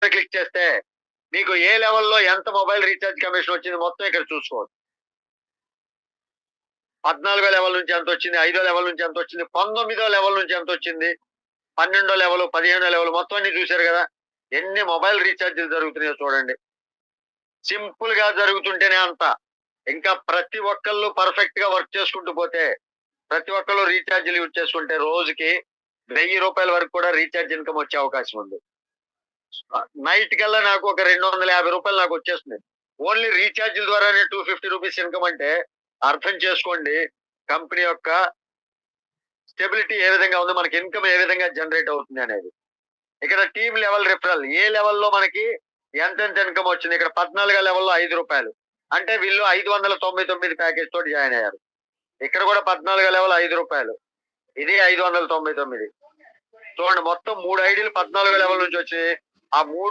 Click చేస్తే మీకు ఏ లెవెల్‌లో ఎంత మొబైల్ రీచార్జ్ కమిషన్ వచ్చింది మొత్తం ఇక్కడ చూసుకోవచ్చు. 14 లెవెల్ నుంచి ఎంతొచ్చింది, 5 లెవెల్ నుంచి ఎంతొచ్చింది, 19 లెవెల్ నుంచి ఎంతొచ్చింది, 12 లెవెల్, 15 లెవెల్ మొత్తం అన్ని చూసారు కదా! ఎన్ని మొబైల్ రీచార్జ్‌లు జరుగుతున్నాయో చూడండి. సింపుల్‌గా జరుగుతుంటేనే అంత. ఇంకా ప్రతి ఒక్కళ్ళు పర్ఫెక్ట్‌గా వర్క్ చేసుకుంటూ పోతే, ప్రతి ఒక్కళ్ళు రీచార్జ్‌లు యూజ్ చేసుకుంటే రోజుకి రూ. 1000 వరకు కూడా రీచార్జ్ ఇన్‌కమ్ వచ్చే అవకాశం ఉంది. నైట్ కల్లా నాకు ఒక రూ. 250 నాకొచ్చేస్తుంది. ఓన్లీ రీచార్జ్‌ల ద్వారానే రూ. 250 ఇన్‌కమ్ అంటే అర్థం చేసుకోండి కంపెనీ యొక్క స్టెబిలిటీ ఏ విధంగా ఉంది, మనకి ఇన్‌కమ్ ఏ విధంగా జనరేట్ అవుతుంది అనేది. ఇక్కడ టీమ్ లెవెల్ రిఫరల్ ఏ లెవెల్‌లో మనకి ఎంతెంత ఇన్‌కమ్ వచ్చింది. ఇక్కడ 14 లెవెల్‌లో రూ. 5 అంటే వీళ్ళు 599 ప్యాకేజ్ తోటి జాయిన్ అయ్యారు. ఇక్కడ కూడా 14 లెవెల్ రూ. 5 ఇది 599. చూడండి మొత్తం 3 ఐడీలు 14 లెవెల్ నుంచి వచ్చి ఆ 3